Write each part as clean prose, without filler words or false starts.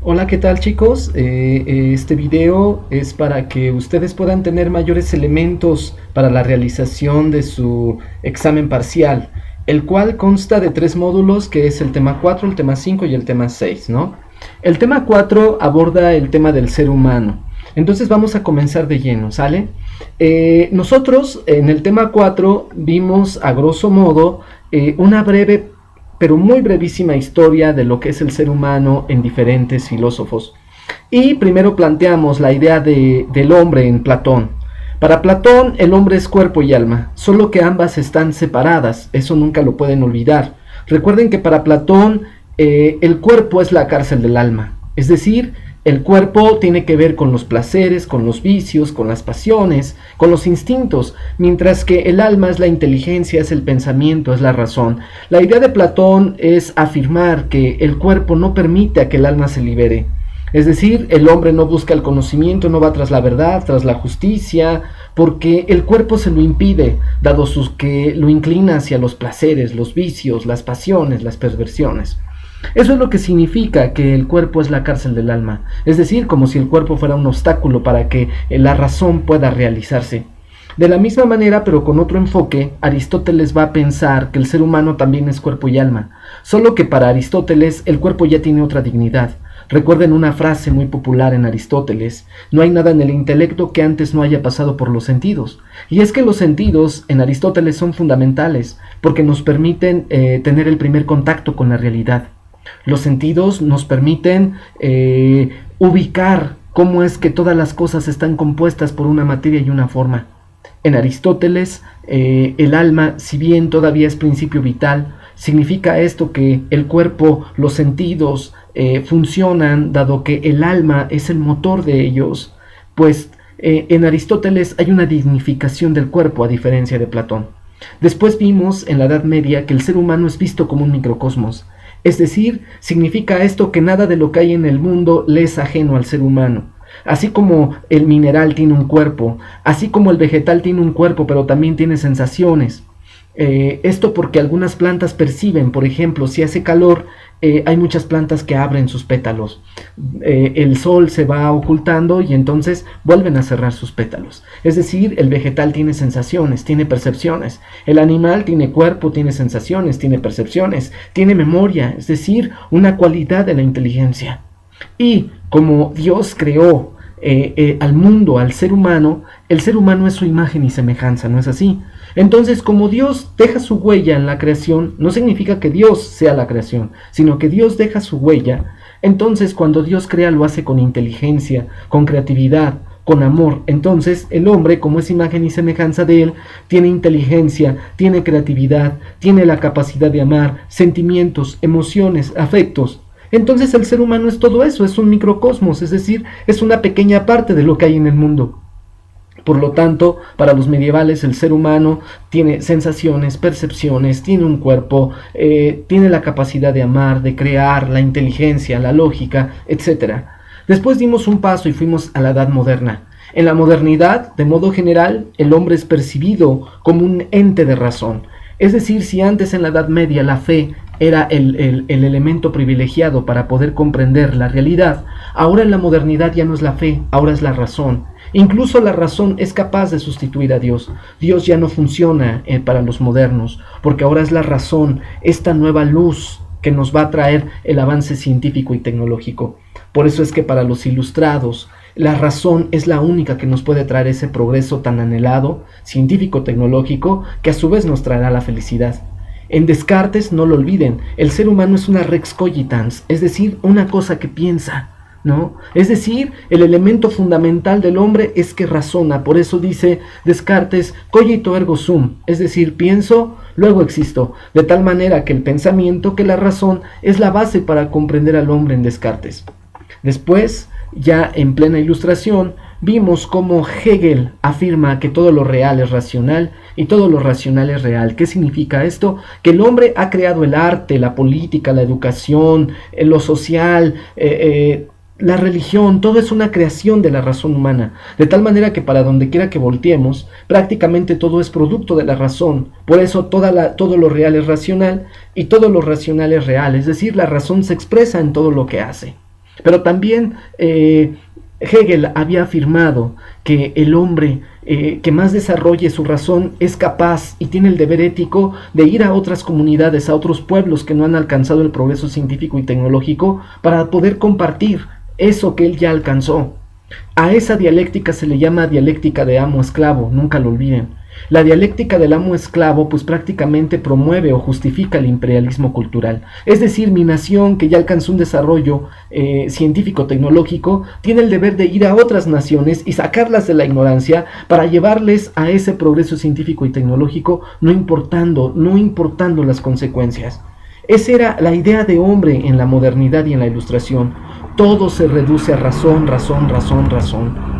Hola, ¿qué tal chicos? Este video es para que ustedes puedan tener mayores elementos para la realización de su examen parcial, el cual consta de tres módulos, que es el tema 4, el tema 5 y el tema 6, ¿no? El tema 4 aborda el tema del ser humano. Entonces vamos a comenzar de lleno, ¿sale? Nosotros en el tema 4 vimos a grosso modo una breve pero muy brevísima historia de lo que es el ser humano en diferentes filósofos. Y primero planteamos la idea del hombre en Platón. Para Platón el hombre es cuerpo y alma, solo que ambas están separadas, eso nunca lo pueden olvidar. Recuerden que para Platón el cuerpo es la cárcel del alma, es decir, el cuerpo tiene que ver con los placeres, con los vicios, con las pasiones, con los instintos, mientras que el alma es la inteligencia, es el pensamiento, es la razón. La idea de Platón es afirmar que el cuerpo no permite a que el alma se libere. Es decir, el hombre no busca el conocimiento, no va tras la verdad, tras la justicia, porque el cuerpo se lo impide, dado que lo inclina hacia los placeres, los vicios, las pasiones, las perversiones. Eso es lo que significa que el cuerpo es la cárcel del alma, es decir, como si el cuerpo fuera un obstáculo para que la razón pueda realizarse. De la misma manera, pero con otro enfoque, Aristóteles va a pensar que el ser humano también es cuerpo y alma, solo que para Aristóteles el cuerpo ya tiene otra dignidad. Recuerden una frase muy popular en Aristóteles: no hay nada en el intelecto que antes no haya pasado por los sentidos. Y es que los sentidos en Aristóteles son fundamentales, porque nos permiten tener el primer contacto con la realidad. Los sentidos nos permiten ubicar cómo es que todas las cosas están compuestas por una materia y una forma. En Aristóteles, el alma, si bien todavía es principio vital, significa esto que el cuerpo, los sentidos funcionan, dado que el alma es el motor de ellos, pues en Aristóteles hay una dignificación del cuerpo a diferencia de Platón. Después vimos en la Edad Media que el ser humano es visto como un microcosmos. Es decir, significa esto que nada de lo que hay en el mundo le es ajeno al ser humano. Así como el mineral tiene un cuerpo, así como el vegetal tiene un cuerpo, pero también tiene sensaciones. Esto porque algunas plantas perciben, por ejemplo, si hace calor, hay muchas plantas que abren sus pétalos. El sol se va ocultando y entonces vuelven a cerrar sus pétalos. Es decir, el vegetal tiene sensaciones, tiene percepciones. El animal tiene cuerpo, tiene sensaciones, tiene percepciones, tiene memoria, es decir, una cualidad de la inteligencia. Y como Dios creó al mundo, al ser humano, el ser humano es su imagen y semejanza, ¿no es así? Entonces, como Dios deja su huella en la creación, no significa que Dios sea la creación, sino que Dios deja su huella. Entonces, cuando Dios crea, lo hace con inteligencia, con creatividad, con amor. Entonces, el hombre, como es imagen y semejanza de él, tiene inteligencia, tiene creatividad, tiene la capacidad de amar, sentimientos, emociones, afectos. Entonces, el ser humano es todo eso, es un microcosmos, es decir, es una pequeña parte de lo que hay en el mundo. Por lo tanto, para los medievales el ser humano tiene sensaciones, percepciones, tiene un cuerpo, tiene la capacidad de amar, de crear, la inteligencia, la lógica, etc. Después dimos un paso y fuimos a la Edad Moderna. En la modernidad, de modo general, el hombre es percibido como un ente de razón. Es decir, si antes en la Edad Media la fe era el elemento privilegiado para poder comprender la realidad, ahora en la modernidad ya no es la fe, ahora es la razón. Incluso la razón es capaz de sustituir a Dios. Dios ya no funciona para los modernos, porque ahora es la razón, esta nueva luz que nos va a traer el avance científico y tecnológico. Por eso es que para los ilustrados, la razón es la única que nos puede traer ese progreso tan anhelado, científico-tecnológico, que a su vez nos traerá la felicidad. En Descartes, no lo olviden, el ser humano es una rex cogitans, es decir, una cosa que piensa, ¿no? Es decir, el elemento fundamental del hombre es que razona. Por eso dice Descartes, cogito ergo sum, es decir, pienso, luego existo, de tal manera que el pensamiento, que la razón, es la base para comprender al hombre en Descartes. Después, ya en plena ilustración, vimos cómo Hegel afirma que todo lo real es racional y todo lo racional es real. ¿Qué significa esto? Que el hombre ha creado el arte, la política, la educación, lo social, la religión, todo es una creación de la razón humana, de tal manera que para donde quiera que volteemos, prácticamente todo es producto de la razón. Por eso todo lo real es racional y todo lo racional es real, es decir, la razón se expresa en todo lo que hace. Pero también Hegel había afirmado que el hombre que más desarrolle su razón es capaz y tiene el deber ético de ir a otras comunidades, a otros pueblos que no han alcanzado el progreso científico y tecnológico para poder compartir eso que él ya alcanzó. A esa dialéctica se le llama dialéctica de amo-esclavo, nunca lo olviden. La dialéctica del amo-esclavo pues prácticamente promueve o justifica el imperialismo cultural. Es decir, mi nación que ya alcanzó un desarrollo científico-tecnológico tiene el deber de ir a otras naciones y sacarlas de la ignorancia para llevarles a ese progreso científico y tecnológico, no importando las consecuencias. Esa era la idea de hombre en la modernidad y en la ilustración. Todo se reduce a razón,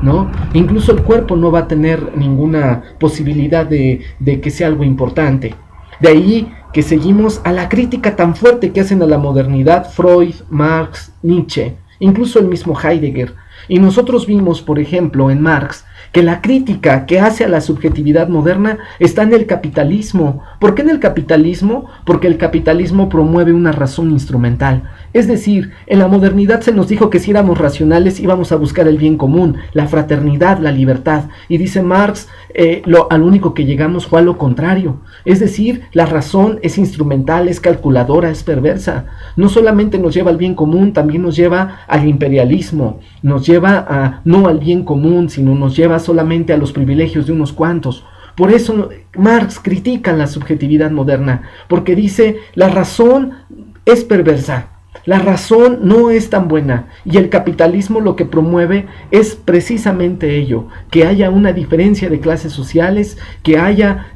¿no? Incluso el cuerpo no va a tener ninguna posibilidad de que sea algo importante. De ahí que seguimos a la crítica tan fuerte que hacen a la modernidad Freud, Marx, Nietzsche, incluso el mismo Heidegger. Y nosotros vimos, por ejemplo, en Marx, que la crítica que hace a la subjetividad moderna está en el capitalismo. ¿Por qué en el capitalismo? Porque el capitalismo promueve una razón instrumental. Es decir, en la modernidad se nos dijo que si éramos racionales íbamos a buscar el bien común, la fraternidad, la libertad. Y dice Marx, al único que llegamos fue a lo contrario. Es decir, la razón es instrumental, es calculadora, es perversa. No solamente nos lleva al bien común, también nos lleva al imperialismo, nos lleva no al bien común, sino nos lleva solamente a los privilegios de unos cuantos. Por eso Marx critica la subjetividad moderna, porque dice, la razón es perversa, la razón no es tan buena, y el capitalismo lo que promueve es precisamente ello, que haya una diferencia de clases sociales, que haya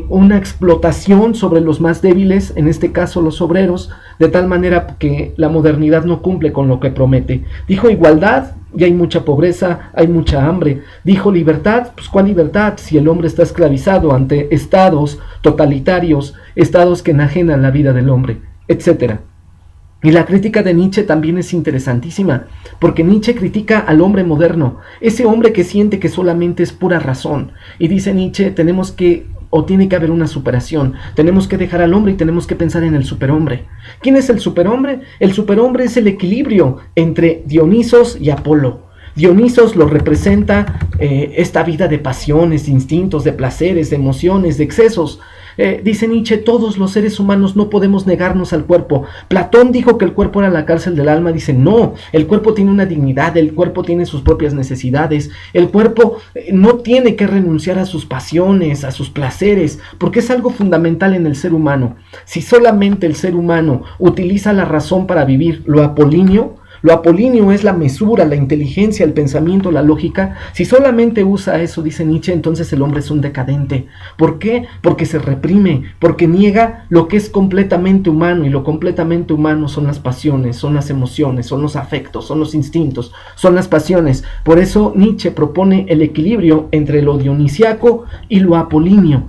una explotación sobre los más débiles, en este caso los obreros, de tal manera que la modernidad no cumple con lo que promete. Dijo igualdad, y hay mucha pobreza, hay mucha hambre. Dijo libertad, pues ¿cuál libertad? Si el hombre está esclavizado ante estados totalitarios, estados que enajenan la vida del hombre, etcétera. Y la crítica de Nietzsche también es interesantísima, porque Nietzsche critica al hombre moderno, ese hombre que siente que solamente es pura razón. Y dice Nietzsche, tiene que haber una superación, tenemos que dejar al hombre y tenemos que pensar en el superhombre. ¿Quién es el superhombre? El superhombre es el equilibrio entre Dionisos y Apolo. Dionisos lo representa esta vida de pasiones, de instintos, de placeres, de emociones, de excesos. Dice Nietzsche, todos los seres humanos no podemos negarnos al cuerpo. Platón dijo que el cuerpo era la cárcel del alma. Dice, no, el cuerpo tiene una dignidad, el cuerpo tiene sus propias necesidades, el cuerpo no tiene que renunciar a sus pasiones, a sus placeres, porque es algo fundamental en el ser humano. Si solamente el ser humano utiliza la razón para vivir, lo apolíneo es la mesura, la inteligencia, el pensamiento, la lógica. Si solamente usa eso, dice Nietzsche, entonces el hombre es un decadente. ¿Por qué? Porque se reprime, porque niega lo que es completamente humano, y lo completamente humano son las pasiones, son las emociones, son los afectos, son los instintos, son las pasiones. Por eso Nietzsche propone el equilibrio entre lo dionisiaco y lo apolíneo.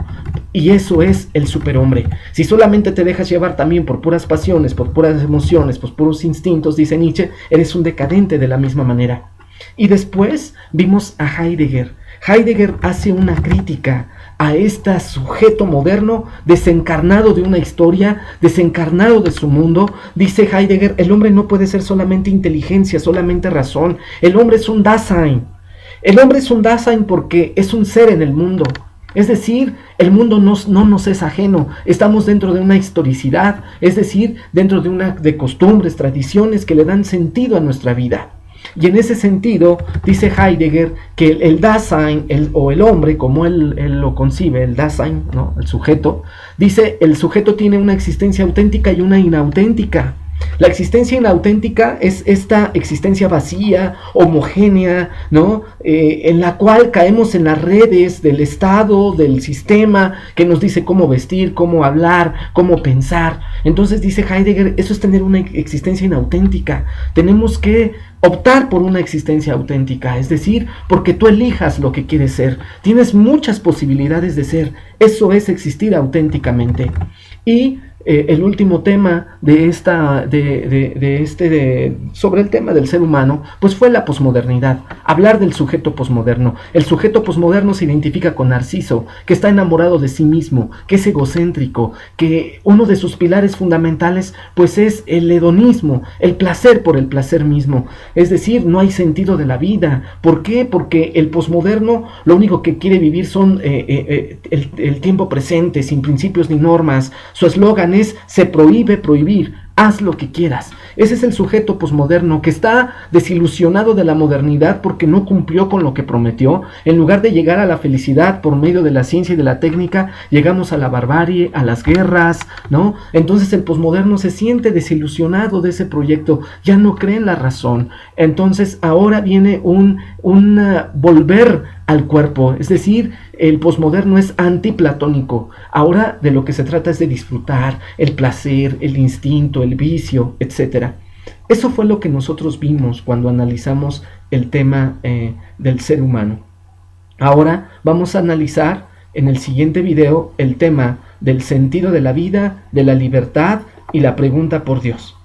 Y eso es el superhombre. Si solamente te dejas llevar también por puras pasiones, por puras emociones, por puros instintos, dice Nietzsche, eres un decadente de la misma manera. Y después vimos a Heidegger. Heidegger hace una crítica a este sujeto moderno, desencarnado de una historia, desencarnado de su mundo. Dice Heidegger, el hombre no puede ser solamente inteligencia, solamente razón. El hombre es un Dasein. El hombre es un Dasein porque es un ser en el mundo. Es decir, el mundo no nos es ajeno, estamos dentro de una historicidad, es decir, dentro de costumbres, tradiciones que le dan sentido a nuestra vida. Y en ese sentido, dice Heidegger que el Dasein, o el hombre, como él lo concibe, el Dasein, ¿no? El sujeto, dice, el sujeto tiene una existencia auténtica y una inauténtica. La existencia inauténtica es esta existencia vacía, homogénea, ¿no? En la cual caemos en las redes del Estado, del sistema, que nos dice cómo vestir, cómo hablar, cómo pensar. Entonces dice Heidegger, eso es tener una existencia inauténtica. Tenemos que optar por una existencia auténtica, es decir, porque tú elijas lo que quieres ser. Tienes muchas posibilidades de ser. Eso es existir auténticamente. Y el último tema de sobre el tema del ser humano, pues fue la posmodernidad, hablar del sujeto posmoderno. El sujeto posmoderno se identifica con Narciso, que está enamorado de sí mismo, que es egocéntrico, que uno de sus pilares fundamentales pues es el hedonismo, el placer por el placer mismo, es decir, no hay sentido de la vida. ¿Por qué? Porque el posmoderno lo único que quiere vivir son el tiempo presente, sin principios ni normas. Su eslogan es: se prohíbe prohibir, haz lo que quieras. Ese es el sujeto posmoderno que está desilusionado de la modernidad porque no cumplió con lo que prometió. En lugar de llegar a la felicidad por medio de la ciencia y de la técnica, llegamos a la barbarie, a las guerras, ¿no? Entonces el posmoderno se siente desilusionado de ese proyecto, ya no cree en la razón. Entonces ahora viene un volver al cuerpo, es decir, el posmoderno es antiplatónico. Ahora de lo que se trata es de disfrutar el placer, el instinto, el vicio, etc. Eso fue lo que nosotros vimos cuando analizamos el tema del ser humano. Ahora vamos a analizar en el siguiente video el tema del sentido de la vida, de la libertad y la pregunta por Dios.